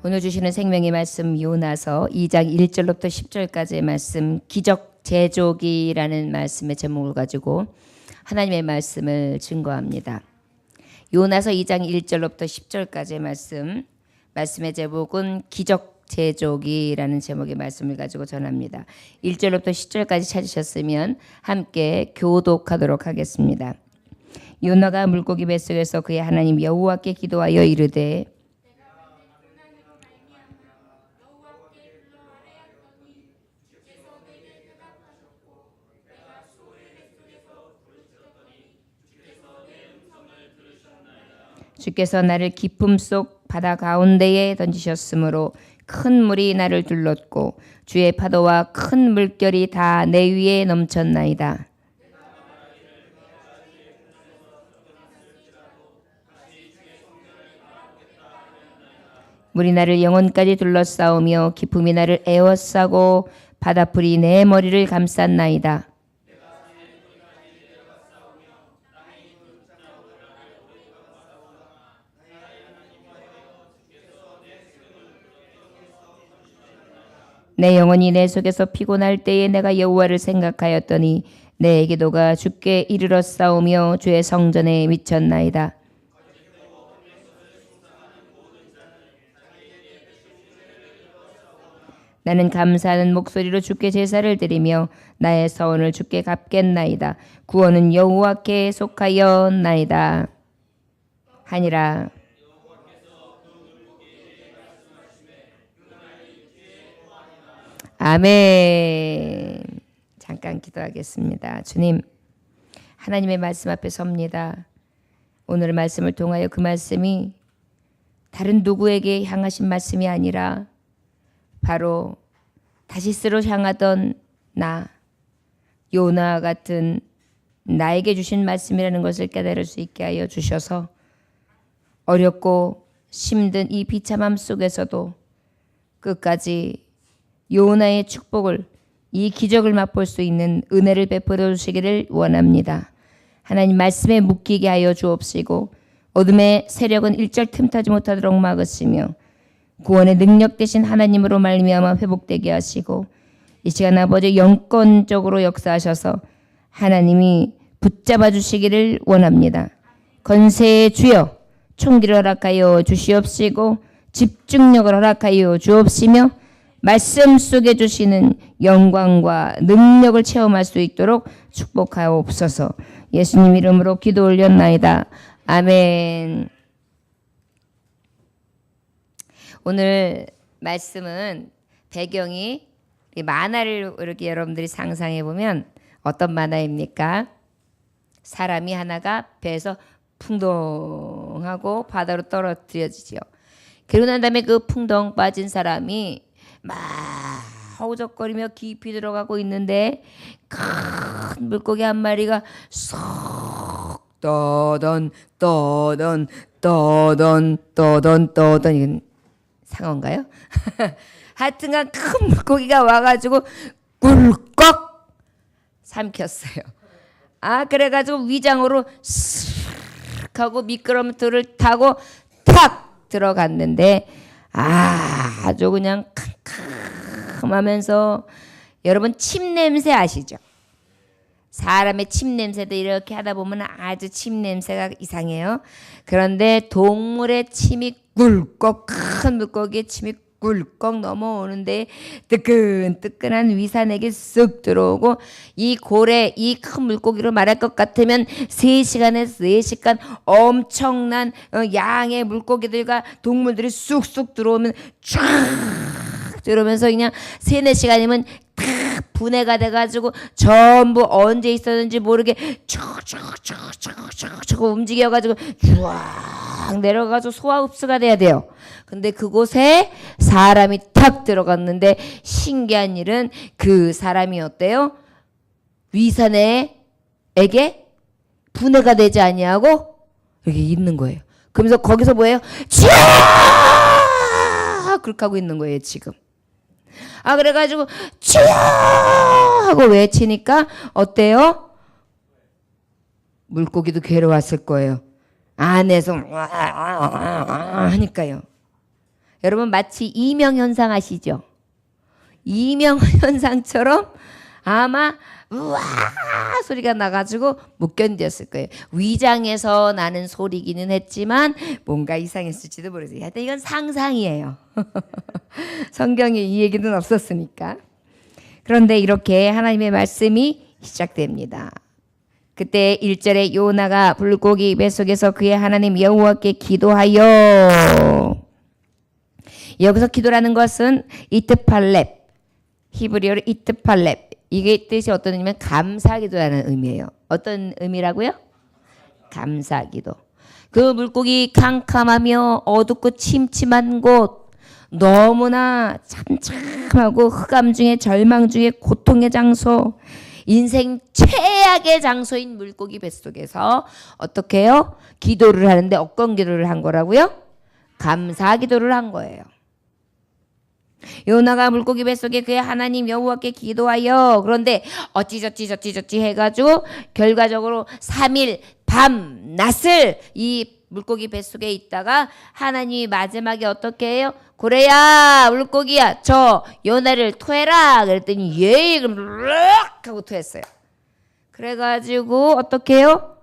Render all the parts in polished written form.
오늘 주시는 생명의 말씀 요나서 2장 1절로부터 10절까지의 말씀 기적 제조기라는 말씀의 제목을 가지고 하나님의 말씀을 증거합니다. 요나서 2장 1절로부터 10절까지의 말씀의 제목은 기적 제조기라는 제목의 말씀을 가지고 전합니다. 1절로부터 10절까지 찾으셨으면 함께 교독하도록 하겠습니다. 요나가 물고기 뱃속에서 그의 하나님 여호와께 기도하여 이르되 주께서 나를 깊음 속 바다 가운데에 던지셨으므로 큰 물이 나를 둘렀고 주의 파도와 큰 물결이 다 내 위에 넘쳤나이다. 물이 나를 영혼까지 둘러싸우며 기품이 나를 에워싸고 바다풀이 내 머리를 감쌌나이다. 내 영혼이 내 속에서 피곤할 때에 내가 여호와를 생각하였더니 내 기도가 주께 이르러 싸우며 주의 성전에 미쳤나이다. 나는 감사하는 목소리로 주께 제사를 드리며 나의 서원을 주께 갚겠나이다. 구원은 여호와께 속하였나이다. 하니라. 아멘. 잠깐 기도하겠습니다. 주님, 하나님의 말씀 앞에 섭니다. 오늘 말씀을 통하여 그 말씀이 다른 누구에게 향하신 말씀이 아니라 바로 다시스로 향하던 나, 요나 같은 나에게 주신 말씀이라는 것을 깨달을 수 있게 하여 주셔서 어렵고 힘든 이 비참함 속에서도 끝까지 요나의 축복을, 이 기적을 맛볼 수 있는 은혜를 베풀어 주시기를 원합니다. 하나님 말씀에 묶이게 하여 주옵시고 어둠의 세력은 일절 틈타지 못하도록 막으시며 구원의 능력 되신 하나님으로 말미암아 회복되게 하시고 이 시간 아버지 영권적으로 역사하셔서 하나님이 붙잡아 주시기를 원합니다. 건세의 주여 총기를 허락하여 주시옵시고 집중력을 허락하여 주옵시며 말씀 속에 주시는 영광과 능력을 체험할 수 있도록 축복하옵소서. 예수님 이름으로 기도 올렸나이다. 아멘. 오늘 말씀은 배경이 만화를 이렇게 여러분들이 상상해 보면 어떤 만화입니까? 사람이 하나가 배에서 풍덩하고 바다로 떨어뜨려지죠. 그러고 난 다음에 그 풍덩 빠진 사람이 막 허우적거리며 깊이 들어가고 있는데 큰 물고기 한 마리가 쏙 떠던 이건 상어인가요? 하여튼간 큰 물고기가 와가지고 꿀꺽 삼켰어요. 그래가지고 위장으로 쓱 하고 미끄럼틀을 타고 탁 들어갔는데 아주 그냥 캄캄하면서 여러분 침 냄새 아시죠? 사람의 침 냄새도 이렇게 하다 보면 아주 침 냄새가 이상해요. 그런데 동물의 침이 꿀꺽, 큰 물고기의 침이 꿀꺽 넘어오는데 뜨끈뜨끈한 위산에게 쓱 들어오고 이 고래, 이 큰 물고기로 말할 것 같으면 3시간에서 4시간 엄청난 양의 물고기들과 동물들이 쑥쑥 들어오면 쫙 들어오면서 그냥 4-4시간이면 다 분해가 돼가지고 전부 언제 있었는지 모르게 쭉 움직여가지고 쫙 내려가서 소화 흡수가 돼야 돼요. 근데 그곳에 사람이 탁 들어갔는데 신기한 일은 그 사람이 어때요? 위산에게 분해가 되지 아니하고 여기 있는 거예요. 그러면서 거기서 뭐예요? 쫙 그렇게 하고 있는 거예요 지금. 그래가지고 쫙 하고 외치니까 어때요? 물고기도 괴로웠을 거예요. 안에서 하니까요. 여러분 마치 이명현상 아시죠? 이명현상처럼 아마 우와 소리가 나가지고 못 견뎠을 거예요. 위장에서 나는 소리기는 했지만 뭔가 이상했을지도 모르겠어요. 하여튼 이건 상상이에요. 성경에 이 얘기는 없었으니까. 그런데 이렇게 하나님의 말씀이 시작됩니다. 그때 1절에 요나가 불고기 뱃속에서 그의 하나님 여호와께 기도하여. 여기서 기도라는 것은 이트팔렙, 히브리어로 이트팔렙. 이게 뜻이 어떤 의미냐면 감사기도라는 의미예요. 어떤 의미라고요? 감사기도. 그 물고기 캄캄하며 어둡고 침침한 곳, 너무나 참참하고 흑암 중에 절망 중에 고통의 장소, 인생 최악의 장소인 물고기 뱃속에서 어떻게 해요? 기도를 하는데 어떤 기도를 한 거라고요? 감사 기도를 한 거예요. 요나가 물고기 뱃속에 그의 하나님 여호와께 기도하여. 그런데 어찌저찌 해가지고 결과적으로 3일 밤 낮을 이 물고기 뱃속에 있다가 하나님이 마지막에 어떻게 해요? 고래야 물고기야 저 요나를 토해라 그랬더니 예 그럼 르륵 하고 토했어요. 그래가지고 어떻게 해요?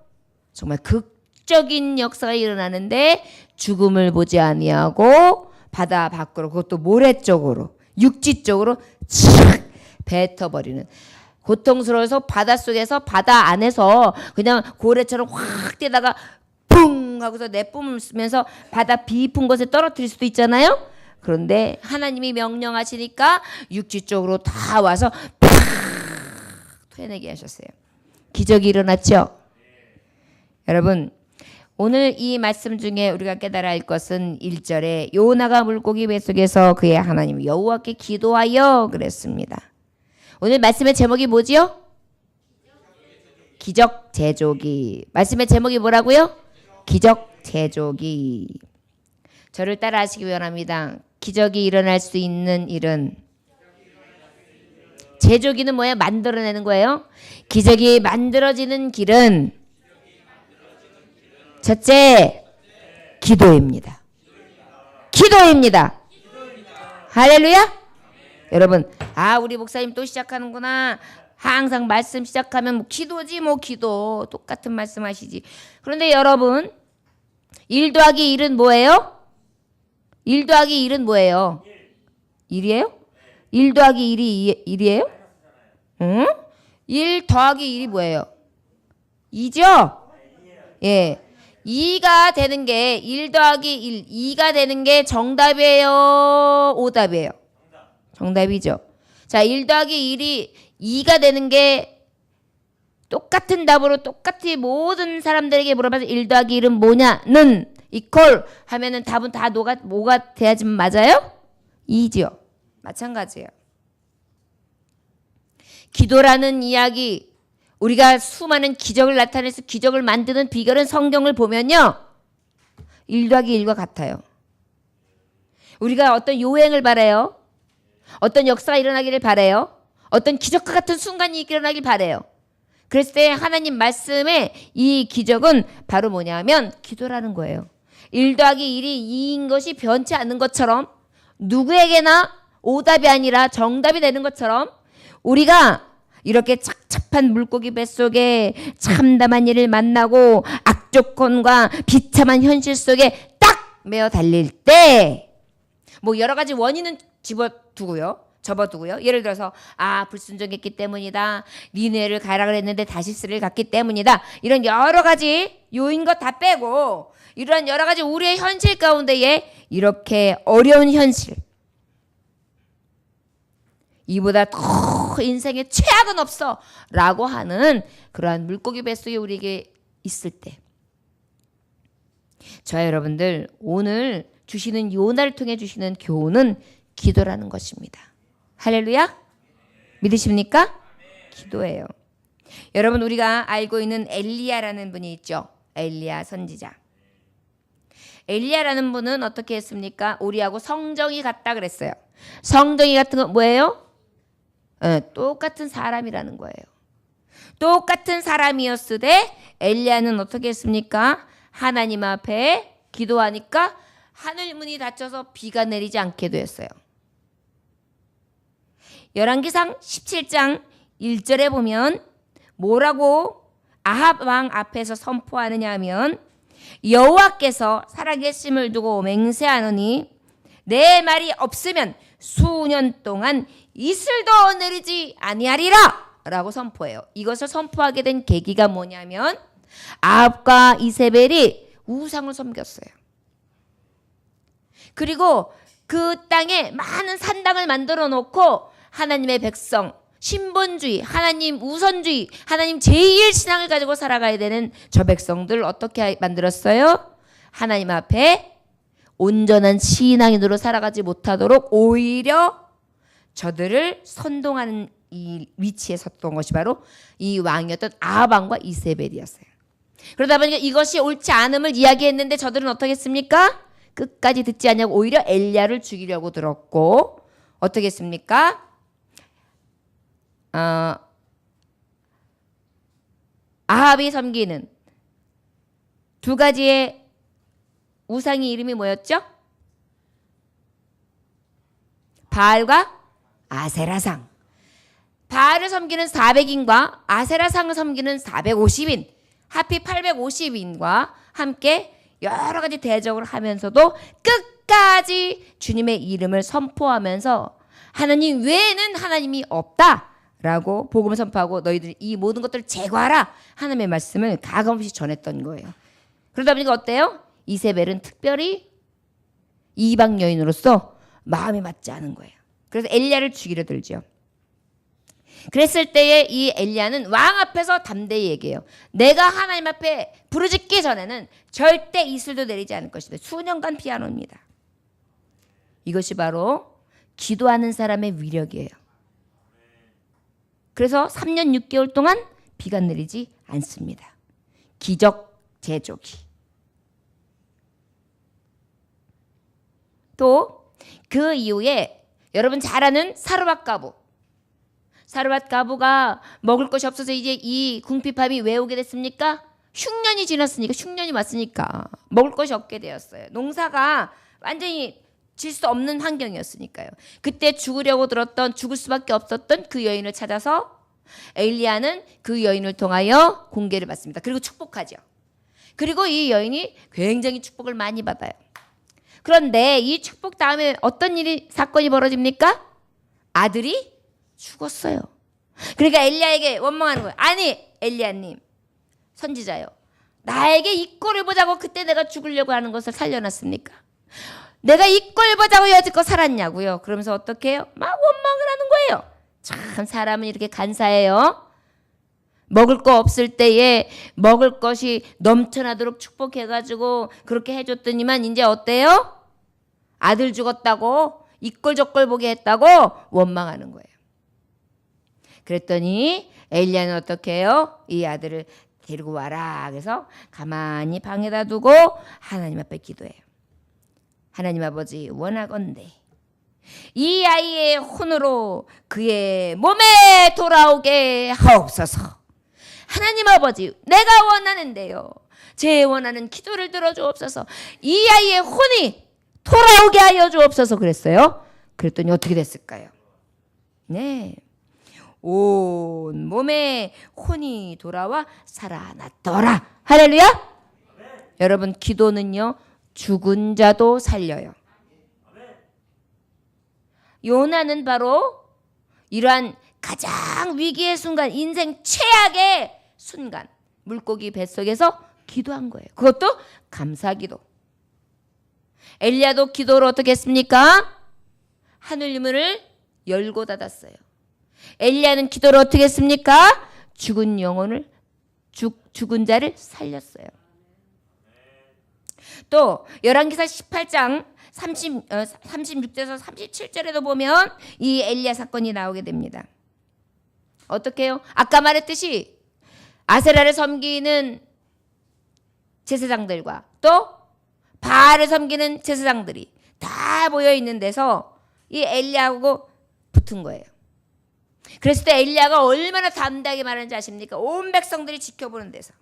정말 극적인 역사가 일어나는데 죽음을 보지 아니하고 바다 밖으로 그것도 모래 쪽으로 육지 쪽으로 착 뱉어버리는, 고통스러워서 바닷속에서 바다 안에서 그냥 고래처럼 확 뛰다가 뿡 하고서 내뿜을 쓰면서 바다 깊은 곳에 떨어뜨릴 수도 있잖아요. 그런데 하나님이 명령하시니까 육지 쪽으로 다 와서 팍 토해내게 하셨어요. 기적이 일어났죠. 여러분 오늘 이 말씀 중에 우리가 깨달아야 할 것은 1절에 요나가 물고기 뱃속에서 그의 하나님 여호와께 기도하여 그랬습니다. 오늘 말씀의 제목이 뭐지요? 기적 제조기. 말씀의 제목이 뭐라고요? 기적 제조기. 저를 따라 하시기 원합니다. 기적이 일어날 수 있는 일은, 제조기는 뭐예요? 만들어내는 거예요. 기적이 만들어지는 길은 첫째, 기도입니다. 기도입니다. 할렐루야. 여러분, 우리 목사님 또 시작하는구나. 항상 말씀 시작하면 뭐 기도지 뭐 기도. 똑같은 말씀 하시지. 그런데 여러분 1 더하기 1은 뭐예요? 1 더하기 1은 뭐예요? 1이에요? 1 더하기 1이 1이에요? 응? 1 더하기 1이 뭐예요? 2죠? 예. 2가 되는 게 1 더하기 1, 2가 되는 게 정답이에요? 오답이에요? 정답이죠. 자, 1 더하기 1이 2가 되는 게 똑같은 답으로 똑같이 모든 사람들에게 물어봐서 1 더하기 1은 뭐냐는 이퀄 하면은 답은 다 뭐가 돼야지만 맞아요? 2죠. 마찬가지예요. 기도라는 이야기, 우리가 수많은 기적을 나타내서 기적을 만드는 비결은 성경을 보면요 1 더하기 1과 같아요. 우리가 어떤 요행을 바라요. 어떤 역사가 일어나기를 바라요. 어떤 기적과 같은 순간이 일어나길 바라요. 그랬을 때 하나님 말씀에 이 기적은 바로 뭐냐면 기도라는 거예요. 1 더하기 1이 2인 것이 변치 않는 것처럼, 누구에게나 오답이 아니라 정답이 되는 것처럼, 우리가 이렇게 착잡한 물고기 뱃속에 참담한 일을 만나고 악조건과 비참한 현실 속에 딱 매어 달릴 때 뭐 여러 가지 원인은 접어두고요. 예를 들어서 불순종했기 때문이다. 니네를 가라 그랬는데 다시스를 갔기 때문이다. 이런 여러 가지 요인 것 다 빼고 이런 여러 가지 우리의 현실 가운데에 이렇게 어려운 현실, 이보다 더 인생의 최악은 없어 라고 하는 그러한 물고기 뱃속에 우리에게 있을 때, 저와 여러분들 오늘 주시는 요나를 통해 주시는 교훈은 기도라는 것입니다. 할렐루야. 믿으십니까? 기도예요. 여러분 우리가 알고 있는 엘리야라는 분이 있죠. 엘리야 선지자. 엘리야라는 분은 어떻게 했습니까? 우리하고 성정이 같다 그랬어요. 성정이 같은 건 뭐예요? 똑같은 사람이라는 거예요. 똑같은 사람이었으되 엘리야는 어떻게 했습니까? 하나님 앞에 기도하니까 하늘 문이 닫혀서 비가 내리지 않게 되었어요. 열왕기상 17장 1절에 보면 뭐라고 아합 왕 앞에서 선포하느냐 하면 여호와께서 살아계심을 두고 맹세하노니 내 말이 없으면 수년 동안 이슬도 내리지 아니하리라 라고 선포해요. 이것을 선포하게 된 계기가 뭐냐면 아합과 이세벨이 우상을 섬겼어요. 그리고 그 땅에 많은 산당을 만들어 놓고 하나님의 백성, 신본주의, 하나님 우선주의, 하나님 제일 신앙을 가지고 살아가야 되는 저 백성들 어떻게 만들었어요? 하나님 앞에 온전한 신앙인으로 살아가지 못하도록 오히려 저들을 선동하는 이 위치에 섰던 것이 바로 이 왕이었던 아합 왕과 이세벨이었어요. 그러다 보니까 이것이 옳지 않음을 이야기했는데 저들은 어떻게 했습니까? 끝까지 듣지 않냐고 오히려 엘리야를 죽이려고 들었고 어떻게 했습니까? 아합이 섬기는 두 가지의 우상의 이름이 뭐였죠? 바알과 아세라상. 바알을 섬기는 400인과 아세라상을 섬기는 450인, 합이 850인과 함께 여러 가지 대적을 하면서도 끝까지 주님의 이름을 선포하면서 하나님 외에는 하나님이 없다라고 복음을 선포하고 너희들이 이 모든 것들을 제거하라 하나님의 말씀을 가감없이 전했던 거예요. 그러다 보니까 어때요? 이세벨은 특별히 이방 여인으로서 마음이 맞지 않은 거예요. 그래서 엘리야를 죽이려 들죠. 그랬을 때에 이 엘리야는 왕 앞에서 담대히 얘기해요. 내가 하나님 앞에 부르짖기 전에는 절대 이슬도 내리지 않을 것이다. 수년간 비 안 옵니다. 이것이 바로 기도하는 사람의 위력이에요. 그래서 3년 6개월 동안 비가 내리지 않습니다. 기적 제조기. 또 그 이후에 여러분 잘 아는 사르밧 가부. 사르밧 가부가 먹을 것이 없어서 이제 이 궁핍함이 왜 오게 됐습니까? 흉년이 지났으니까, 흉년이 왔으니까 먹을 것이 없게 되었어요. 농사가 완전히 질 수 없는 환경이었으니까요. 그때 죽으려고 들었던, 죽을 수밖에 없었던 그 여인을 찾아서 엘리야는 그 여인을 통하여 공개를 받습니다. 그리고 축복하죠. 그리고 이 여인이 굉장히 축복을 많이 받아요. 그런데 이 축복 다음에 어떤 사건이 벌어집니까? 아들이 죽었어요. 그러니까 엘리야에게 원망하는 거예요. 아니 엘리야님 선지자요, 나에게 이 꼴을 보자고 그때 내가 죽으려고 하는 것을 살려놨습니까? 내가 이 꼴 보자고 여지껏 살았냐고요. 그러면서 어떻게 해요? 막 원망을 하는 거예요. 참 사람은 이렇게 간사해요. 먹을 거 없을 때에 먹을 것이 넘쳐나도록 축복해가지고 그렇게 해줬더니만 이제 어때요? 아들 죽었다고 이 꼴 저 꼴 보게 했다고 원망하는 거예요. 그랬더니 엘리야는 어떻게 해요? 이 아들을 데리고 와라. 그래서 가만히 방에다 두고 하나님 앞에 기도해요. 하나님 아버지 원하건대 이 아이의 혼으로 그의 몸에 돌아오게 하옵소서. 하나님 아버지 내가 원하는데요, 제 원하는 기도를 들어주옵소서. 이 아이의 혼이 돌아오게 하여 주옵소서 그랬어요. 그랬더니 어떻게 됐을까요? 네, 온 몸에 혼이 돌아와 살아났더라. 할렐루야. 여러분 기도는요 죽은 자도 살려요. 요나는 바로 이러한 가장 위기의 순간, 인생 최악의 순간, 물고기 뱃속에서 기도한 거예요. 그것도 감사기도. 엘리야도 기도를 어떻게 했습니까? 하늘 문을 열고 닫았어요. 엘리야는 기도를 어떻게 했습니까? 죽은 영혼을 죽은 자를 살렸어요. 또 열왕기사 18장 36절에서 37절에도 보면 이 엘리야 사건이 나오게 됩니다. 어떻게 해요? 아까 말했듯이 아세라를 섬기는 제사장들과 또 바알을 섬기는 제사장들이 다 모여 있는 데서 이 엘리야하고 붙은 거예요. 그랬을 때 엘리야가 얼마나 담대하게 말하는지 아십니까? 온 백성들이 지켜보는 데서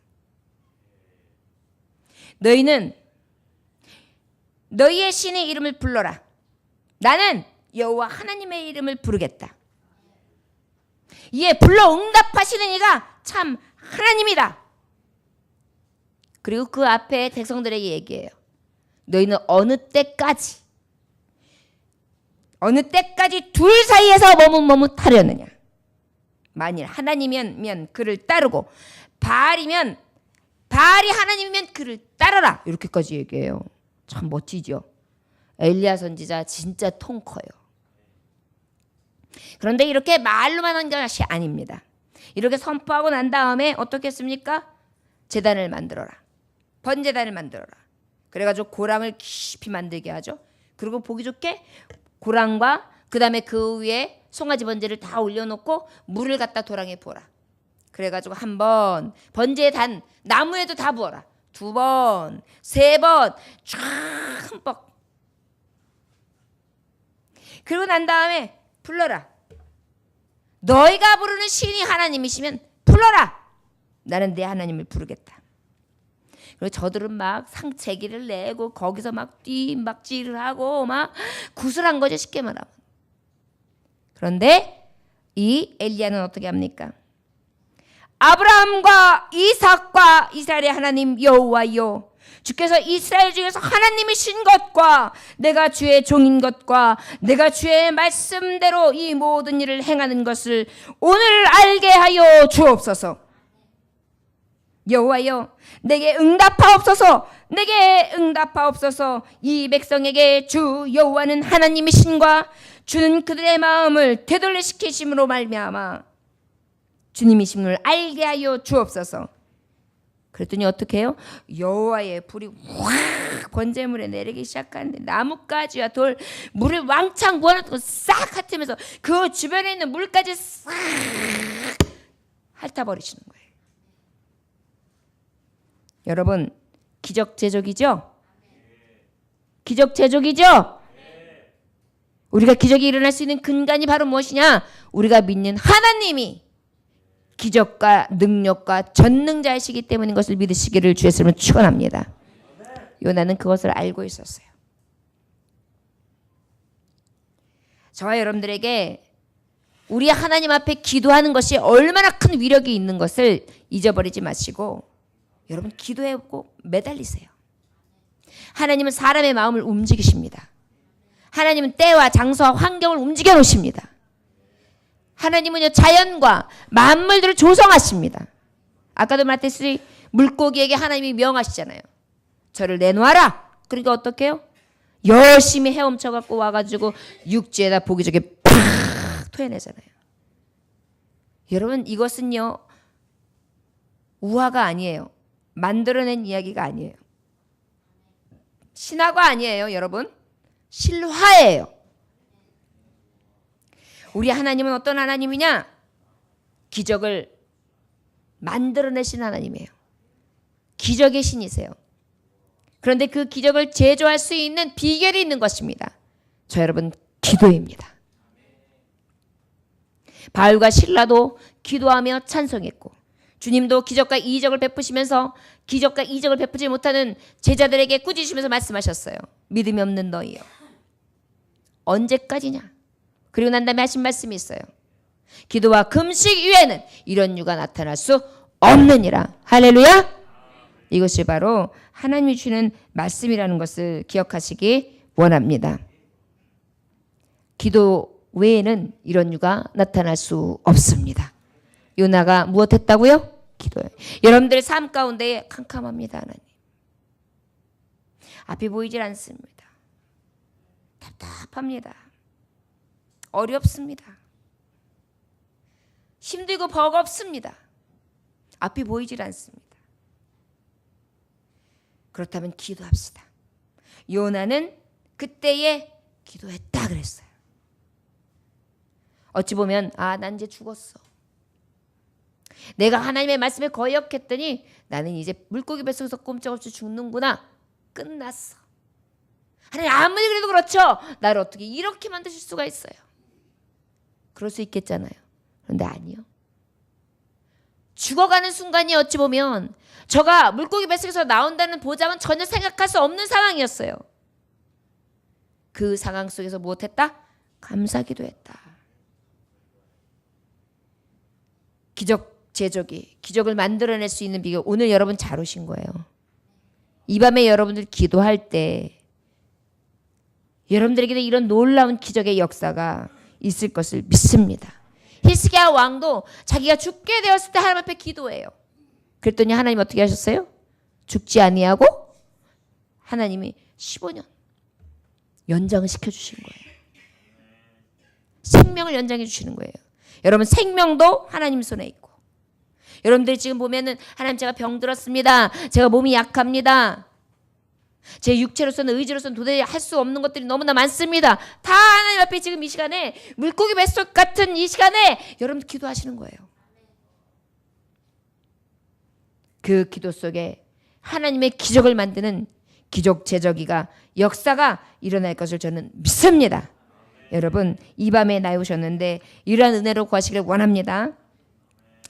너희는 너희의 신의 이름을 불러라. 나는 여호와 하나님의 이름을 부르겠다. 이에 불러 응답하시는 이가 참 하나님이다. 그리고 그 앞에 백성들에게 얘기해요. 너희는 어느 때까지 둘 사이에서 머뭇머뭇하려느냐. 만일 하나님이면 그를 따르고 바알이 하나님이면 그를 따르라. 이렇게까지 얘기해요. 참 멋지죠. 엘리야 선지자 진짜 통 커요. 그런데 이렇게 말로만 한 것이 아닙니다. 이렇게 선포하고 난 다음에 어떻게 했습니까? 제단을 만들어라. 번제단을 만들어라. 그래가지고 고랑을 깊이 만들게 하죠. 그리고 보기 좋게 고랑과 그 다음에 그 위에 송아지 번제를 다 올려놓고 물을 갖다 도랑에 부어라. 그래가지고 한 번 번제단 나무에도 다 부어라. 2번, 3번 쫙 흠뻑. 그리고 난 다음에 불러라. 너희가 부르는 신이 하나님이시면 불러라. 나는 내 하나님을 부르겠다. 그리고 저들은 막 상체기를 내고 거기서 막 뒷막질을 하고 막 구슬한 거죠. 쉽게 말하면. 그런데 이 엘리야는 어떻게 합니까? 아브라함과 이삭과 이스라엘의 하나님 여호와여, 주께서 이스라엘 중에서 하나님이신 것과 내가 주의 종인 것과 내가 주의 말씀대로 이 모든 일을 행하는 것을 오늘 알게 하여 주옵소서. 여호와여, 내게 응답하옵소서. 내게 응답하옵소서. 이 백성에게 주 여호와는 하나님이신과 주는 그들의 마음을 되돌리시키심으로 말미암아 주님이심을 알게 하여 주옵소서. 그랬더니 어떻게 해요? 여호와의 불이 확 번제물에 내리기 시작하는데 나뭇가지와 돌, 물을 왕창 부어놓고 싹 핥으면서 그 주변에 있는 물까지 싹 핥아버리시는 거예요. 여러분, 기적제적이죠? 기적제적이죠? 우리가 기적이 일어날 수 있는 근간이 바로 무엇이냐? 우리가 믿는 하나님이 기적과 능력과 전능자이시기 때문인 것을 믿으시기를 주의 이름으로 축원합니다. 요나는 그것을 알고 있었어요. 저와 여러분들에게 우리 하나님 앞에 기도하는 것이 얼마나 큰 위력이 있는 것을 잊어버리지 마시고 여러분 기도해보고 매달리세요. 하나님은 사람의 마음을 움직이십니다. 하나님은 때와 장소와 환경을 움직여 놓으십니다. 하나님은요 자연과 만물들을 조성하십니다. 아까도 말했듯이 물고기에게 하나님이 명하시잖아요. 저를 내놓아라. 그러니까 어떻게 해요? 열심히 헤엄쳐 갖고 와가지고 육지에다 보기 좋게 팍 토해내잖아요. 여러분 이것은요 우화가 아니에요. 만들어낸 이야기가 아니에요. 신화가 아니에요. 여러분 실화예요. 우리 하나님은 어떤 하나님이냐? 기적을 만들어내신 하나님이에요. 기적의 신이세요. 그런데 그 기적을 제조할 수 있는 비결이 있는 것입니다. 저 여러분 기도입니다. 바울과 실라도 기도하며 찬송했고 주님도 기적과 이적을 베푸시면서 기적과 이적을 베푸지 못하는 제자들에게 꾸짖으시면서 말씀하셨어요. 믿음이 없는 너희여 언제까지냐? 그리고 난 다음에 하신 말씀이 있어요. 기도와 금식 이외에는 이런 유가 나타날 수 없느니라. 할렐루야. 이것이 바로 하나님이 주는 말씀이라는 것을 기억하시기 원합니다. 기도 외에는 이런 유가 나타날 수 없습니다. 요나가 무엇했다고요? 기도해요. 여러분들의 삶 가운데 캄캄합니다. 하나님. 앞이 보이질 않습니다. 답답합니다. 어렵습니다. 힘들고 버겁습니다. 앞이 보이질 않습니다. 그렇다면 기도합시다. 요나는 그때에 기도했다 그랬어요. 어찌 보면 난 이제 죽었어. 내가 하나님의 말씀에 거역했더니 나는 이제 물고기 뱃속에서 꼼짝없이 죽는구나. 끝났어. 하나님 아무리 그래도 그렇죠. 나를 어떻게 이렇게 만드실 수가 있어요. 그럴 수 있겠잖아요. 그런데 아니요. 죽어가는 순간이 어찌 보면 저가 물고기 뱃속에서 나온다는 보장은 전혀 생각할 수 없는 상황이었어요. 그 상황 속에서 무엇했다? 감사기도 했다. 기적 제조기, 기적을 만들어낼 수 있는 비결, 오늘 여러분 잘 오신 거예요. 이 밤에 여러분들 기도할 때 여러분들에게도 이런 놀라운 기적의 역사가 있을 것을 믿습니다. 히스기야 왕도 자기가 죽게 되었을 때 하나님 앞에 기도해요. 그랬더니 하나님 어떻게 하셨어요? 죽지 아니하고 하나님이 15년 연장을 시켜주신 거예요. 생명을 연장해 주시는 거예요. 여러분 생명도 하나님 손에 있고, 여러분들이 지금 보면은 하나님 제가 병들었습니다. 제가 몸이 약합니다. 제 육체로서는 의지로서는 도저히 할 수 없는 것들이 너무나 많습니다. 다 하나님 앞에 지금 이 시간에 물고기 뱃속 같은 이 시간에 여러분 기도하시는 거예요. 그 기도 속에 하나님의 기적을 만드는 기적 제저기가 역사가 일어날 것을 저는 믿습니다. 여러분 이 밤에 나오셨는데 이러한 은혜로 구하시길 원합니다.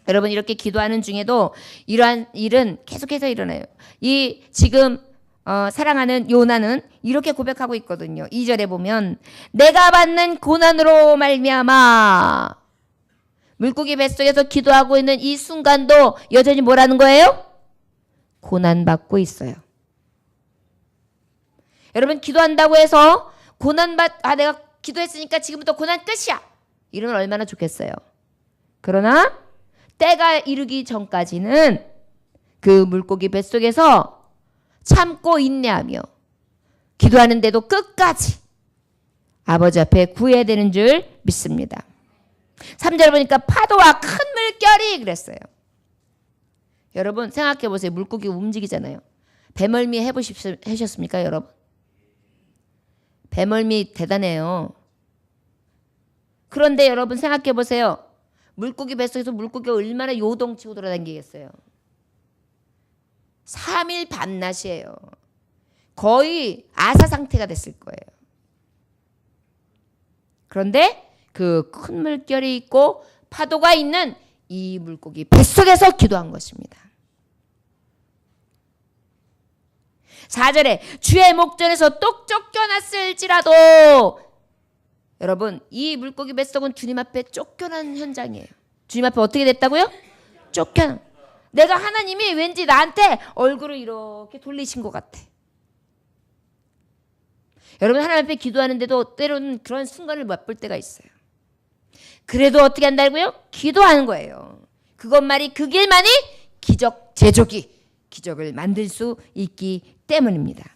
여러분 이렇게 기도하는 중에도 이러한 일은 계속해서 일어나요. 이 지금 사랑하는 요나는 이렇게 고백하고 있거든요. 2절에 보면 내가 받는 고난으로 말미암아, 물고기 뱃속에서 기도하고 있는 이 순간도 여전히 뭐라는 거예요? 고난받고 있어요. 여러분 기도한다고 해서 내가 기도했으니까 지금부터 고난 끝이야, 이러면 얼마나 좋겠어요. 그러나 때가 이르기 전까지는 그 물고기 뱃속에서 참고 인내하며 기도하는데도 끝까지 아버지 앞에 구해야 되는 줄 믿습니다. 3절 보니까 파도와 큰 물결이 그랬어요. 여러분 생각해 보세요. 물고기 움직이잖아요. 배멀미 해보셨습니까 여러분? 배멀미 대단해요. 그런데 여러분 생각해 보세요. 물고기 뱃속에서 물고기가 얼마나 요동치고 돌아다니겠어요. 3일 밤낮이에요. 거의 아사 상태가 됐을 거예요. 그런데 그 큰 물결이 있고 파도가 있는 이 물고기 뱃속에서 기도한 것입니다. 4절에 주의 목전에서 똑 쫓겨났을지라도, 여러분 이 물고기 뱃속은 주님 앞에 쫓겨난 현장이에요. 주님 앞에 어떻게 됐다고요? 쫓겨난. 내가 하나님이 왠지 나한테 얼굴을 이렇게 돌리신 것 같아. 여러분 하나님 앞에 기도하는데도 때로는 그런 순간을 맛볼 때가 있어요. 그래도 어떻게 한다고요? 기도하는 거예요. 그것만이 그 길만이 기적 제조기, 기적을 만들 수 있기 때문입니다.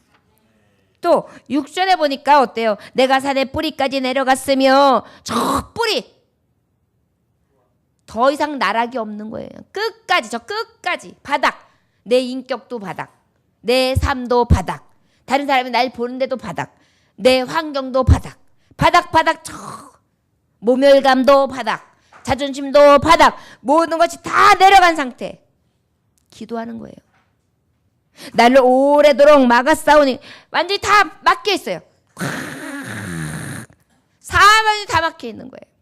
또 6절에 보니까 어때요? 내가 산의 뿌리까지 내려갔으며 저 뿌리 더 이상 나락이 없는 거예요. 끝까지, 저 끝까지 바닥. 내 인격도 바닥, 내 삶도 바닥, 다른 사람이 날 보는데도 바닥, 내 환경도 바닥, 바닥 저 모멸감도 바닥, 자존심도 바닥, 모든 것이 다 내려간 상태. 기도하는 거예요. 나를 오래도록 막아싸우니 완전히 다 막혀 있어요. 사방이 다 막혀 있는 거예요.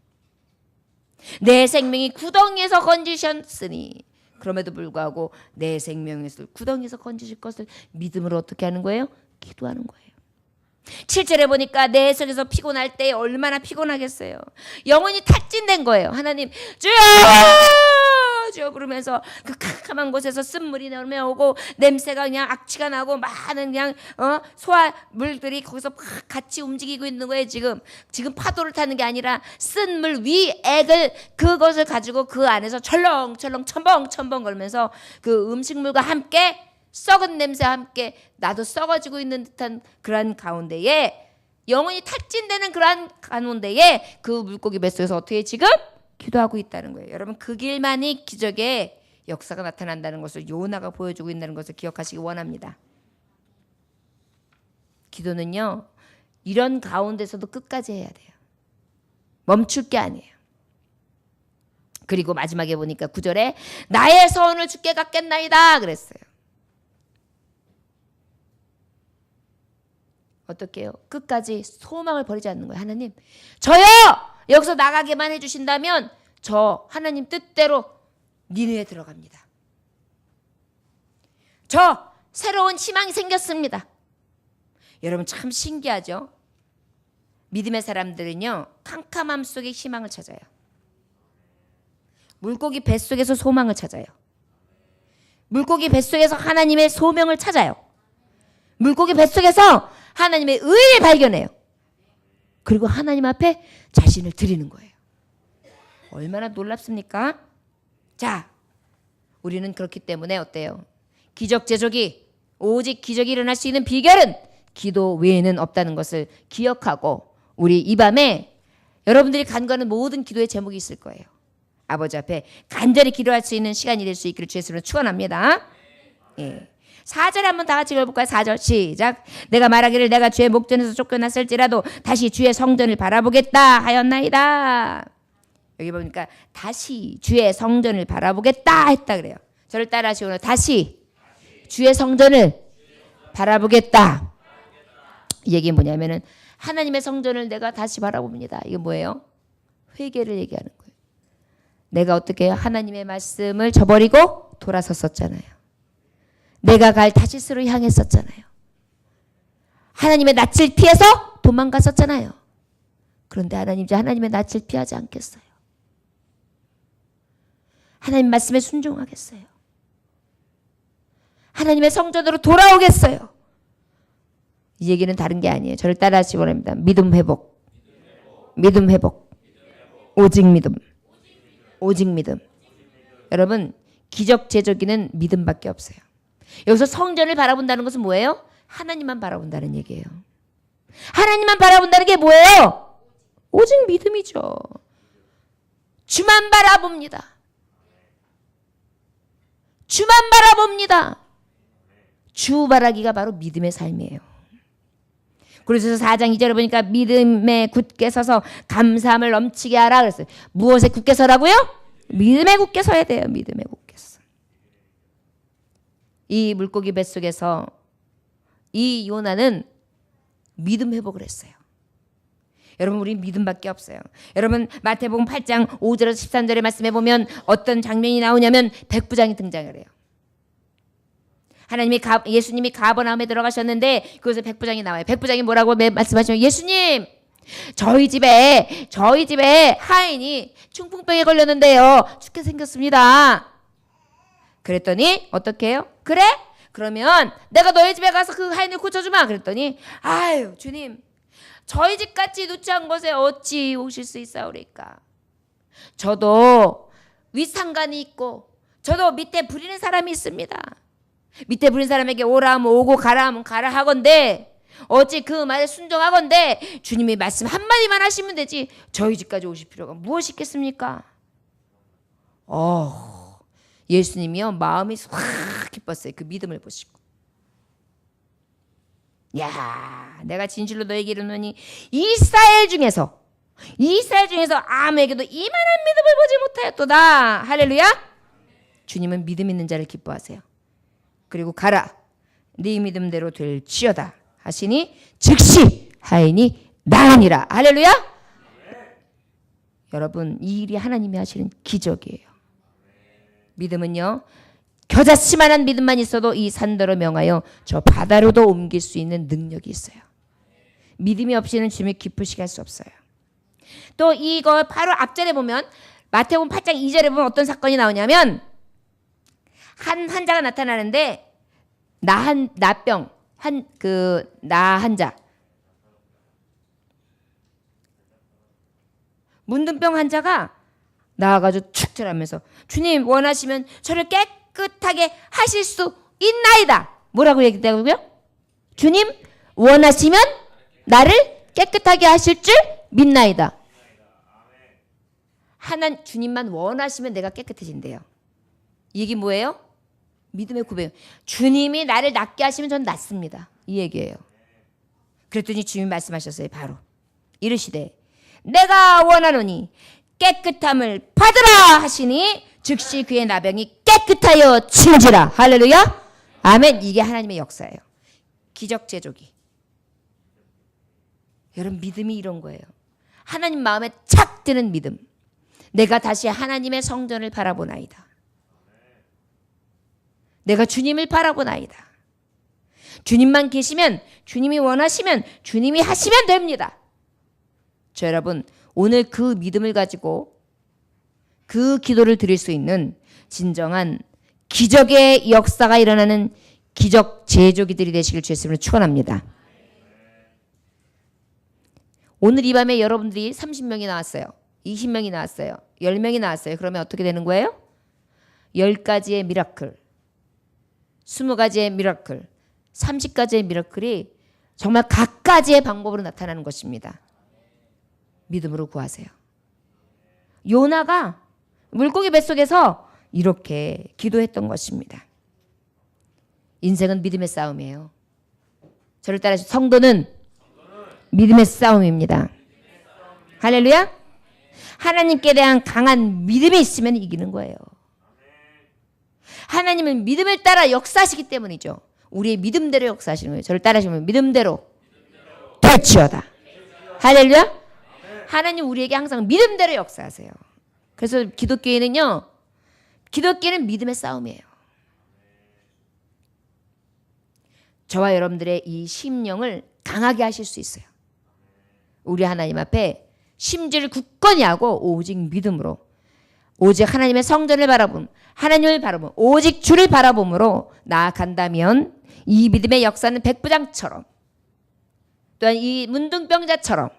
내 생명이 구덩이에서 건지셨으니, 그럼에도 불구하고 내 생명에서 구덩이에서 건지실 것을 믿음으로 어떻게 하는 거예요? 기도하는 거예요. 7절에 보니까 내 속에서 피곤할 때 얼마나 피곤하겠어요. 영혼이 탈진된 거예요. 하나님 주여 주여 그러면서 그 캄캄한 곳에서 쓴물이 나오고 냄새가 그냥 악취가 나고 많은 그냥 소화물들이 거기서 같이 움직이고 있는 거예요. 지금 파도를 타는 게 아니라 쓴 물 위 액을, 그것을 가지고 그 안에서 철렁철렁 첨벙첨벙 걸면서 그 음식물과 함께 썩은 냄새와 함께 나도 썩어지고 있는 듯한 그런 가운데에, 영혼이 탈진되는 그런 가운데에 그 물고기 뱃속에서 어떻게 지금 기도하고 있다는 거예요. 여러분 그 길만이 기적의 역사가 나타난다는 것을 요나가 보여주고 있다는 것을 기억하시기 원합니다. 기도는요 이런 가운데서도 끝까지 해야 돼요. 멈출 게 아니에요. 그리고 마지막에 보니까 9절에 나의 서원을 주께 갚겠나이다 그랬어요. 어떻게 해요? 끝까지 소망을 버리지 않는 거예요. 하나님 저요 여기서 나가게만 해주신다면 저 하나님 뜻대로 니네에 들어갑니다. 저 새로운 희망이 생겼습니다. 여러분 참 신기하죠? 믿음의 사람들은요, 캄캄함 속에 희망을 찾아요. 물고기 뱃속에서 소망을 찾아요. 물고기 뱃속에서 하나님의 소명을 찾아요. 물고기 뱃속에서 하나님의 의를 발견해요. 그리고 하나님 앞에 자신을 드리는 거예요. 얼마나 놀랍습니까? 자, 우리는 그렇기 때문에 어때요? 기적제적이 오직 기적이 일어날 수 있는 비결은 기도 외에는 없다는 것을 기억하고 우리 이 밤에 여러분들이 간구하는 모든 기도의 제목이 있을 거예요. 아버지 앞에 간절히 기도할 수 있는 시간이 될 수 있기를 주의 이름으로 축원합니다. 예. 4절 한번 다 같이 읽어볼까요? 4절 시작. 내가 말하기를 내가 주의 목전에서 쫓겨났을지라도 다시 주의 성전을 바라보겠다 하였나이다. 여기 보니까 다시 주의 성전을 바라보겠다 했다 그래요. 저를 따라하시고 다시 주의 성전을 바라보겠다. 이 얘기는 뭐냐면은 하나님의 성전을 내가 다시 바라봅니다. 이게 뭐예요? 회개를 얘기하는 거예요. 내가 어떻게 해요? 하나님의 말씀을 저버리고 돌아섰었잖아요. 내가 갈 다시스로 향했었잖아요. 하나님의 낯을 피해서 도망갔었잖아요. 그런데 하나님 이제 하나님의 낯을 피하지 않겠어요. 하나님 말씀에 순종하겠어요. 하나님의 성전으로 돌아오겠어요. 이 얘기는 다른 게 아니에요. 저를 따라하시기 바랍니다. 믿음 회복. 믿음 회복. 오직 믿음. 오직 믿음. 여러분, 기적 제적이는 믿음밖에 없어요. 여기서 성전을 바라본다는 것은 뭐예요? 하나님만 바라본다는 얘기예요. 하나님만 바라본다는 게 뭐예요? 오직 믿음이죠. 주만 바라봅니다. 주만 바라봅니다. 주 바라기가 바로 믿음의 삶이에요. 그래서 4장 2절에 보니까 믿음에 굳게 서서 감사함을 넘치게 하라 그랬어요. 무엇에 굳게 서라고요? 믿음에 굳게 서야 돼요. 믿음에 굳게 서. 이 물고기 뱃속에서 이 요나는 믿음 회복을 했어요. 여러분, 우리 믿음밖에 없어요. 여러분, 마태복음 8장 5절에서 13절의 말씀해 보면 어떤 장면이 나오냐면 백부장이 등장을 해요. 예수님이 가버나움에 들어가셨는데 거기서 백부장이 나와요. 백부장이 뭐라고 말씀하시면 예수님, 저희 집에 하인이 중풍병에 걸렸는데요. 죽게 생겼습니다. 그랬더니 어떻게 해요? 그래? 그러면 내가 너희 집에 가서 그 하인을 고쳐주마. 그랬더니 아유 주님, 저희 집같이 누추한 곳에 어찌 오실 수 있사오리까. 저도 윗상간이 있고 저도 밑에 부리는 사람이 있습니다. 밑에 부린 사람에게 오라 하면 오고 가라 하면 가라 하건대 어찌 그 말에 순종하건대 주님이 말씀 한마디만 하시면 되지 저희 집까지 오실 필요가 무엇이 있겠습니까? 예수님이요 마음이 확 기뻤어요. 그 믿음을 보시고. 야, 내가 진실로 너에게 이르노니 이스라엘 중에서 아무에게도 이만한 믿음을 보지 못하였도다. 할렐루야. 주님은 믿음 있는 자를 기뻐하세요. 그리고 가라 네 믿음대로 될지어다 하시니 즉시 하인이 나으니라. 할렐루야. 여러분, 이 일이 하나님이 하시는 기적이에요. 믿음은요 겨자씨만한 믿음만 있어도 이 산더러 명하여 저 바다로도 옮길 수 있는 능력이 있어요. 믿음이 없이는 주님을 기쁘시게 할 수 없어요. 또 이거 바로 앞절에 보면 마태복음 8장 2절에 보면 어떤 사건이 나오냐면 한 환자가 나타나는데 나 환자 문둥병 환자가 나와가지고 축 절하면서 주님 원하시면 저를 깨끗하게 하실 수 있나이다. 뭐라고 얘기했다고요? 주님 원하시면 나를 깨끗하게 하실 줄 믿나이다. 주님만 원하시면 내가 깨끗해진대요. 이게 뭐예요? 믿음의 고백. 주님이 나를 낫게 하시면 전 낫습니다. 이 얘기예요. 그랬더니 주님이 말씀하셨어요. 바로 이르시되 내가 원하노니 깨끗함을 받으라 하시니 즉시 그의 나병이 깨끗하여 치우지라. 할렐루야. 아멘. 이게 하나님의 역사예요. 기적 제조기. 여러분, 믿음이 이런 거예요. 하나님 마음에 착 드는 믿음. 내가 다시 하나님의 성전을 바라보나이다. 내가 주님을 바라보나이다. 주님만 계시면, 주님이 원하시면, 주님이 하시면 됩니다. 저 여러분, 오늘 그 믿음을 가지고 그 기도를 드릴 수 있는 진정한 기적의 역사가 일어나는 기적 제조기들이 되시길 주의 이름으로 축원합니다. 오늘 이 밤에 여러분들이 30명이 나왔어요. 20명이 나왔어요. 10명이 나왔어요. 그러면 어떻게 되는 거예요? 10가지의 미라클, 20가지의 미라클, 30가지의 미라클이 정말 각가지의 방법으로 나타나는 것입니다. 믿음으로 구하세요. 요나가 물고기 뱃속에서 이렇게 기도했던 것입니다. 인생은 믿음의 싸움이에요. 저를 따라서 성도는 믿음의 싸움입니다. 할렐루야. 하나님께 대한 강한 믿음이 있으면 이기는 거예요. 하나님은 믿음을 따라 역사하시기 때문이죠. 우리의 믿음대로 역사하시는 거예요. 저를 따라하시면 믿음대로 될지어다. 할렐루야. 하나님 우리에게 항상 믿음대로 역사하세요. 그래서 기독교인은요, 기독교는 믿음의 싸움이에요. 저와 여러분들의 이 심령을 강하게 하실 수 있어요. 우리 하나님 앞에 심지를 굳건히 하고 오직 믿음으로, 오직 하나님의 성전을 바라봄, 하나님을 바라봄, 오직 주를 바라봄으로 나아간다면 이 믿음의 역사는 백부장처럼, 또한 이 문둥병자처럼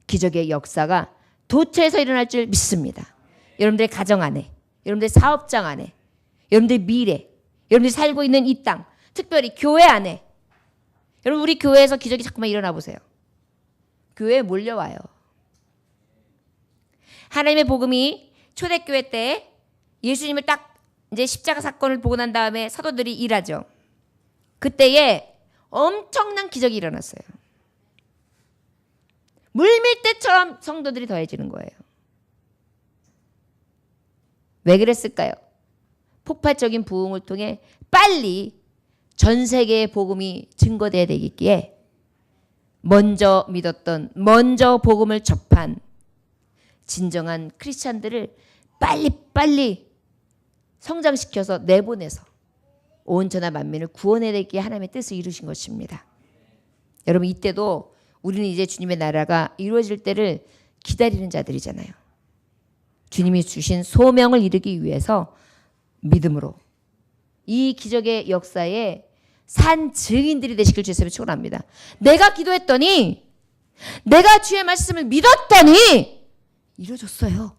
기적의 역사가 도처에서 일어날 줄 믿습니다. 여러분들의 가정 안에, 여러분들의 사업장 안에, 여러분들의 미래, 여러분들이 살고 있는 이 땅, 특별히 교회 안에. 여러분, 우리 교회에서 기적이 자꾸만 일어나 보세요. 교회에 몰려와요. 하나님의 복음이 초대교회 때 예수님을 딱 이제 십자가 사건을 보고 난 다음에 사도들이 일하죠. 그때에 엄청난 기적이 일어났어요. 물밀대처럼 성도들이 더해지는 거예요. 왜 그랬을까요? 폭발적인 부흥을 통해 빨리 전 세계의 복음이 증거돼야 되기에 먼저 믿었던, 먼저 복음을 접한 진정한 크리스찬들을 빨리빨리 성장시켜서 내보내서 온 천하 만민을 구원해야 되기에 하나님의 뜻을 이루신 것입니다. 여러분, 이때도 우리는 이제 주님의 나라가 이루어질 때를 기다리는 자들이잖아요. 주님이 주신 소명을 이루기 위해서 믿음으로 이 기적의 역사에 산 증인들이 되시길 주님으로 축원합니다. 내가 기도했더니, 내가 주의 말씀을 믿었더니 이루어졌어요.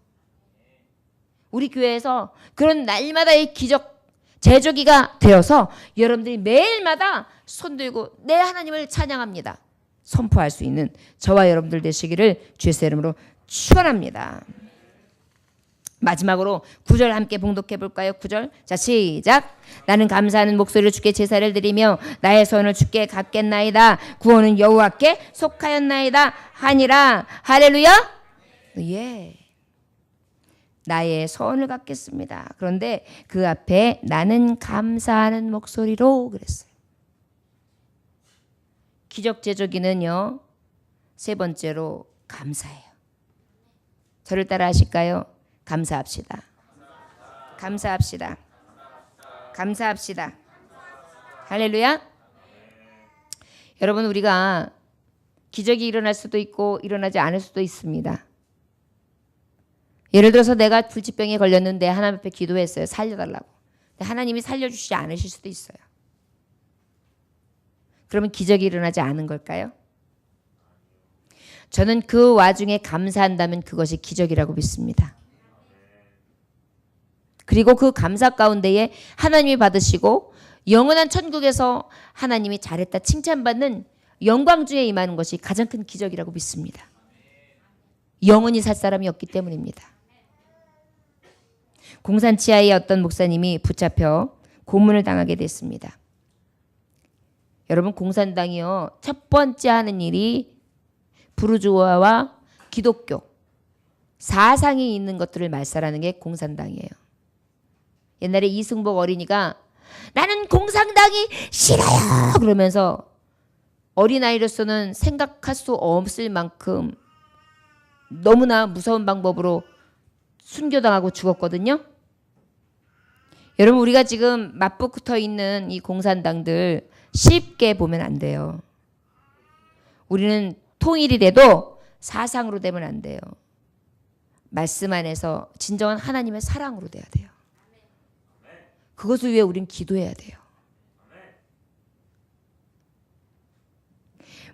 우리 교회에서 그런 날마다의 기적 제조기가 되어서 여러분들이 매일마다 손들고 내 하나님을 찬양합니다. 선포할 수 있는 저와 여러분들 되시기를 주의 이름으로 축원합니다. 마지막으로 9절 함께 봉독해 볼까요? 9절. 자, 시작. 나는 감사하는 목소리로 주께 제사를 드리며 나의 소원을 주께 갚겠나이다. 구원은 여호와께 속하였나이다 하니라. 할렐루야. 예. 나의 소원을 갚겠습니다. 그런데 그 앞에 나는 감사하는 목소리로 그랬어요. 기적 제조기는요, 세 번째로 감사해요. 저를 따라 하실까요? 감사합시다. 감사합시다. 감사합시다. 할렐루야. 여러분, 우리가 기적이 일어날 수도 있고 일어나지 않을 수도 있습니다. 예를 들어서 내가 불치병에 걸렸는데 하나님 앞에 기도했어요. 살려달라고. 근데 하나님이 살려주시지 않으실 수도 있어요. 그러면 기적이 일어나지 않은 걸까요? 저는 그 와중에 감사한다면 그것이 기적이라고 믿습니다. 그리고 그 감사 가운데에 하나님이 받으시고 영원한 천국에서 하나님이 잘했다 칭찬받는 영광주에 임하는 것이 가장 큰 기적이라고 믿습니다. 영원히 살 사람이 없기 때문입니다. 공산 치하의 어떤 목사님이 붙잡혀 고문을 당하게 됐습니다. 여러분, 공산당이요, 첫 번째 하는 일이 부르주아와 기독교 사상이 있는 것들을 말살하는 게 공산당이에요. 옛날에 이승복 어린이가 나는 공산당이 싫어요 그러면서 어린아이로서는 생각할 수 없을 만큼 너무나 무서운 방법으로 순교당하고 죽었거든요. 여러분, 우리가 지금 맞붙어 있는 이 공산당들 쉽게 보면 안 돼요. 우리는 통일이 돼도 사상으로 되면 안 돼요. 말씀 안에서 진정한 하나님의 사랑으로 돼야 돼요. 그것을 위해 우린 기도해야 돼요.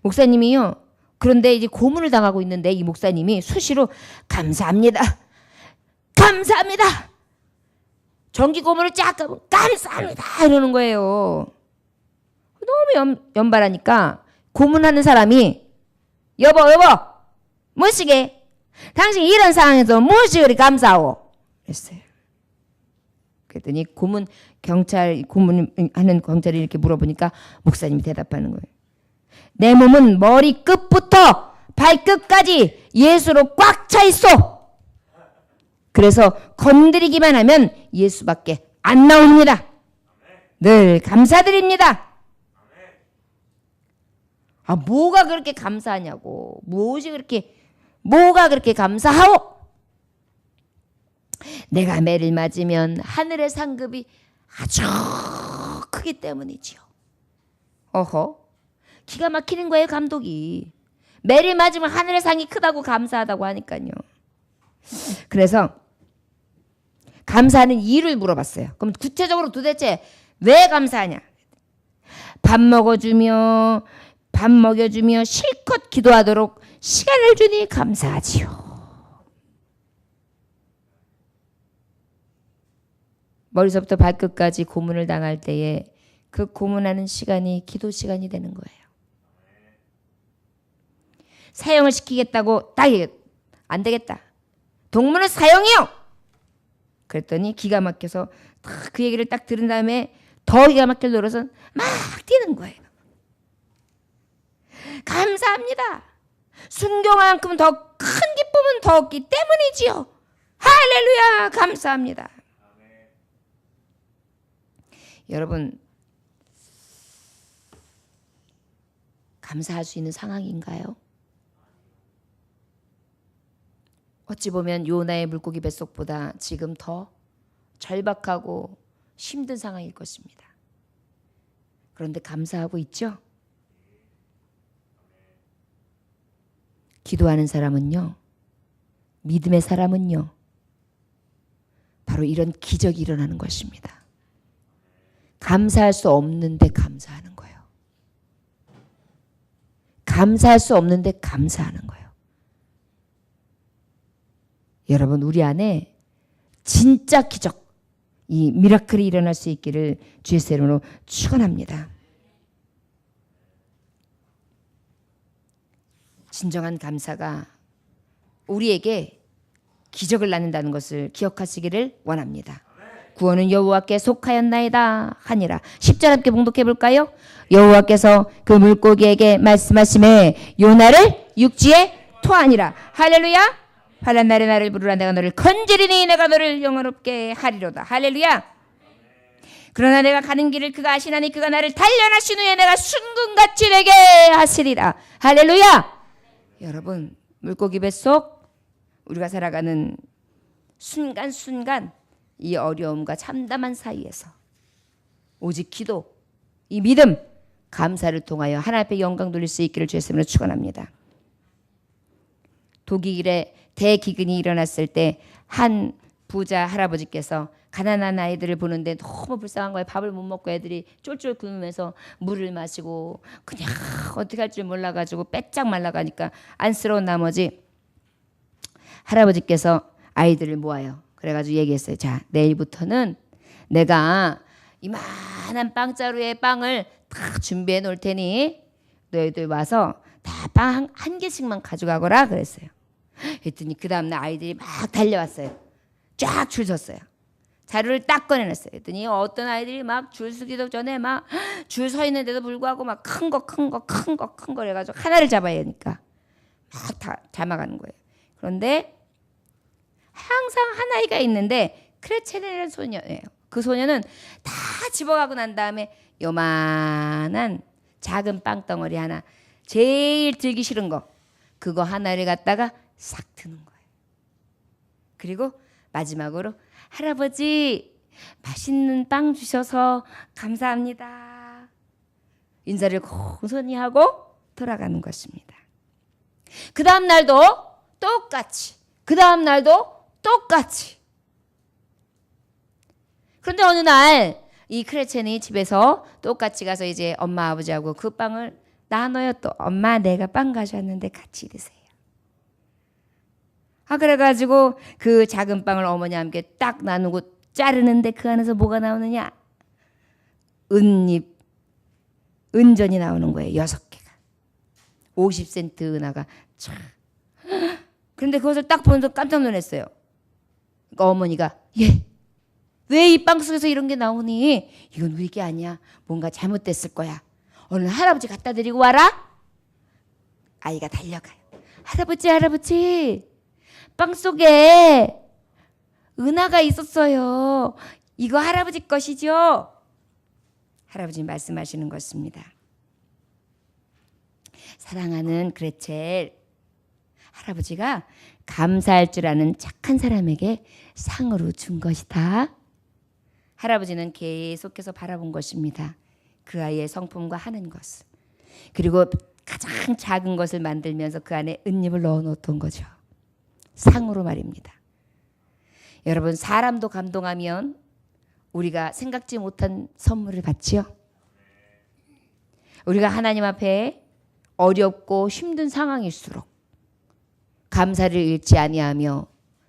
목사님이요. 그런데 이제 고문을 당하고 있는데 이 목사님이 수시로 감사합니다. 감사합니다. 정기 고문을 쫙 가면 감사합니다 이러는 거예요. 너무 연발하니까 고문하는 사람이 여보 무엇이게? 당신 이런 상황에서 무엇이 그리 감사하오? 그랬어요. 그랬더니 고문하는 경찰이 이렇게 물어보니까 목사님이 대답하는 거예요. 내 몸은 머리 끝부터 발끝까지 예수로 꽉 차 있어. 그래서 건드리기만 하면 예수밖에 안 나옵니다. 늘 감사드립니다. 뭐가 그렇게 감사하냐고. 뭐가 그렇게 감사하오? 내가 매를 맞으면 하늘의 상급이 아주 크기 때문이지요. 어허. 기가 막히는 거예요, 감독이. 매를 맞으면 하늘의 상이 크다고 감사하다고 하니까요. 그래서 감사하는 이유를 물어봤어요. 그럼 구체적으로 도대체 왜 감사하냐? 밥 먹여주며 실컷 기도하도록 시간을 주니 감사하지요. 머리서부터 발끝까지 고문을 당할 때에 그 고문하는 시간이 기도 시간이 되는 거예요. 사형을 시키겠다고 딱 안 되겠다. 동물은 사형이요. 그랬더니 기가 막혀서 그 얘기를 딱 들은 다음에 더 기가 막힐 노릇은 막 뛰는 거예요. 감사합니다. 순교만큼 더 큰 기쁨은 더 없기 때문이지요. 할렐루야. 감사합니다. 여러분, 감사할 수 있는 상황인가요? 어찌 보면 요나의 물고기 뱃속보다 지금 더 절박하고 힘든 상황일 것입니다. 그런데 감사하고 있죠? 기도하는 사람은요, 믿음의 사람은요, 바로 이런 기적이 일어나는 것입니다. 감사할 수 없는데 감사하는 거예요. 감사할 수 없는데 감사하는 거예요. 여러분, 우리 안에 진짜 기적, 이 미라클이 일어날 수 있기를 주의 이름으로 축원합니다. 진정한 감사가 우리에게 기적을 낳는다는 것을 기억하시기를 원합니다. 구원은 여호와께 속하였나이다 하니라. 10절 함께 봉독해 볼까요? 여호와께서 그 물고기에게 말씀하시매 요나를 육지에 토하니라. 할렐루야. 환난 날에 나를 부르라. 내가 너를 건지리니 내가 너를 영원롭게 하리로다. 할렐루야. 그러나 내가 가는 길을 그가 아시나니 그가 나를 단련하신 후에 내가 순금같이 되게 하시리라. 할렐루야. 여러분, 물고기 뱃속 우리가 살아가는 순간순간 이 어려움과 참담한 사이에서 오직 기도, 이 믿음, 감사를 통하여 하나님 앞에 영광 돌릴 수 있기를 주의 이름으로 축원합니다. 독일에 대기근이 일어났을 때 한 부자 할아버지께서 가난한 아이들을 보는데 너무 불쌍한 거예요. 밥을 못 먹고 애들이 쫄쫄 굶으면서 물을 마시고 그냥 어떻게 할 줄 몰라가지고 빼짝 말라가니까 안쓰러운 나머지 할아버지께서 아이들을 모아요. 그래가지고 얘기했어요. 자, 내일부터는 내가 이만한 빵자루에 빵을 다 준비해 놓을 테니 너희들 와서 다 빵 한 개씩만 가져가거라 그랬어요. 그랬더니 그 다음날 아이들이 막 달려왔어요. 쫙 줄 섰어요. 자료를 딱 꺼내놨어요. 그랬더니 어떤 아이들이 막 줄 서기도 전에 막 줄 서 있는데도 불구하고 막 큰 거 해가지고 하나를 잡아야 하니까 막 다 담아가는 거예요. 그런데 항상 한 아이가 있는데 크레체네라는 소녀예요. 그 소녀는 다 집어가고 난 다음에 요만한 작은 빵덩어리 하나, 제일 들기 싫은 거, 그거 하나를 갖다가 싹 드는 거예요. 그리고 마지막으로 할아버지 맛있는 빵 주셔서 감사합니다. 인사를 공손히 하고 돌아가는 것입니다. 그 다음 날도 똑같이. 그 다음 날도 똑같이. 그런데 어느 날 이 크레첸이 집에서 똑같이 가서 이제 엄마 아버지하고 그 빵을 나눠요. 또 엄마 내가 빵 가져왔는데 같이 드세요. 그래가지고 그 작은 빵을 어머니와 함께 딱 나누고 자르는데 그 안에서 뭐가 나오느냐? 은잎, 은전이 나오는 거예요. 6개가. 50센트 은하가 참. 그런데 그것을 딱 보면서 깜짝 놀랐어요. 그러니까 어머니가 왜 이 빵 속에서 이런 게 나오니? 이건 우리 게 아니야. 뭔가 잘못됐을 거야. 얼른 할아버지 갖다 드리고 와라. 아이가 달려가요. 할아버지 빵 속에 은하가 있었어요. 이거 할아버지 것이죠? 할아버지 말씀하시는 것입니다. 사랑하는 그레첼, 할아버지가 감사할 줄 아는 착한 사람에게 상으로 준 것이다. 할아버지는 계속해서 바라본 것입니다. 그 아이의 성품과 하는 것을. 그리고 가장 작은 것을 만들면서 그 안에 은잎을 넣어 놓던 거죠. 상으로 말입니다. 여러분, 사람도 감동하면 우리가 생각지 못한 선물을 받지요. 우리가 하나님 앞에 어렵고 힘든 상황일수록 감사를 잃지 아니하며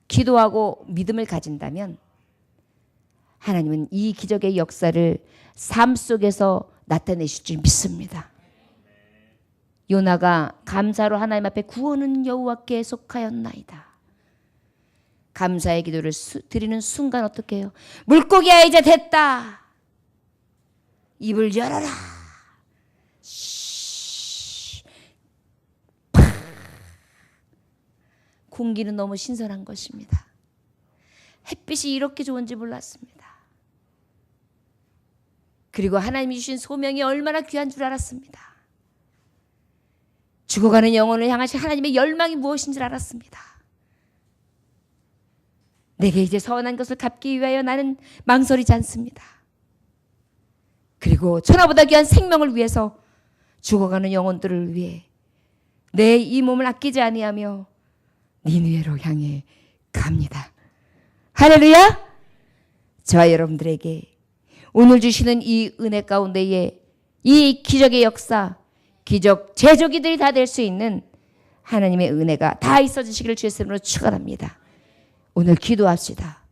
기도하고 믿음을 가진다면 하나님은 이 기적의 역사를 삶 속에서 나타내실 줄 믿습니다. 요나가 감사로 하나님 앞에 구원은 여호와께 속하였나이다. 감사의 기도를 드리는 순간 어떻게 해요? 물고기야 이제 됐다. 입을 열어라. 공기는 너무 신선한 것입니다. 햇빛이 이렇게 좋은지 몰랐습니다. 그리고 하나님이 주신 소명이 얼마나 귀한 줄 알았습니다. 죽어가는 영혼을 향하신 하나님의 열망이 무엇인 줄 알았습니다. 내게 이제 선한 것을 갚기 위하여 나는 망설이지 않습니다. 그리고 천하보다 귀한 생명을 위해서 죽어가는 영혼들을 위해 내 이 몸을 아끼지 아니하며 니느웨로 향해 갑니다. 할렐루야! 저와 여러분들에게 오늘 주시는 이 은혜 가운데에 이 기적의 역사, 기적 제조기들이 다 될 수 있는 하나님의 은혜가 다 있어 주시기를 주의 이름으로 축원합니다. 오늘 기도합시다.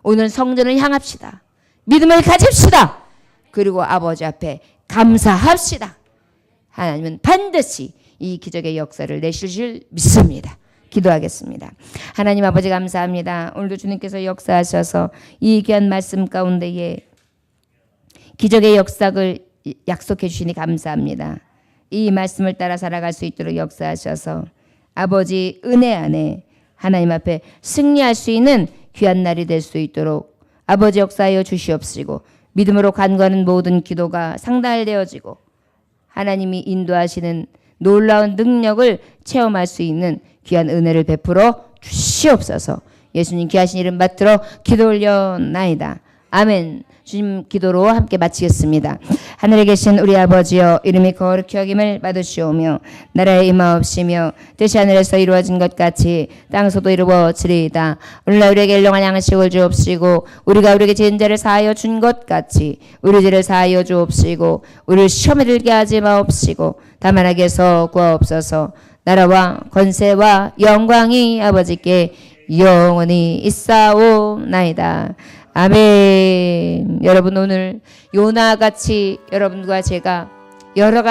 오늘 성전을 향합시다. 믿음을 가집시다. 그리고 아버지 앞에 감사합시다. 하나님은 반드시 이 기적의 역사를 내실 줄 믿습니다. 기도하겠습니다. 하나님 아버지 감사합니다. 오늘도 주님께서 역사하셔서 이 귀한 말씀 가운데에 기적의 역사를 약속해 주시니 감사합니다. 이 말씀을 따라 살아갈 수 있도록 역사하셔서 아버지 은혜 안에 하나님 앞에 승리할 수 있는 귀한 날이 될 수 있도록 아버지 역사하여 주시옵시고 믿음으로 간구하는 모든 기도가 상달되어지고 하나님이 인도하시는 놀라운 능력을 체험할 수 있는 귀한 은혜를 베풀어 주시옵소서. 예수님 귀하신 이름 받들어 기도 올려나이다. 아멘. 주님 기도로 함께 마치겠습니다. 하늘에 계신 우리 아버지여 이름이 거룩히 여김을 받으시오며 나라의 임하옵시며 뜻이 하늘에서 이루어진 것 같이 땅에서도 이루어지리이다. 오늘날 우리에게 일용할 양식을 주옵시고 우리가 우리에게 지은 죄를 사하여 준 것 같이 우리 죄를 사하여 주옵시고 우리를 시험에 들게 하지 마옵시고 다만 악에서 구하옵소서. 나라와 권세와 영광이 아버지께 영원히 있사오나이다. 아멘. 여러분 오늘 요나같이 여러분과 제가 여러 가지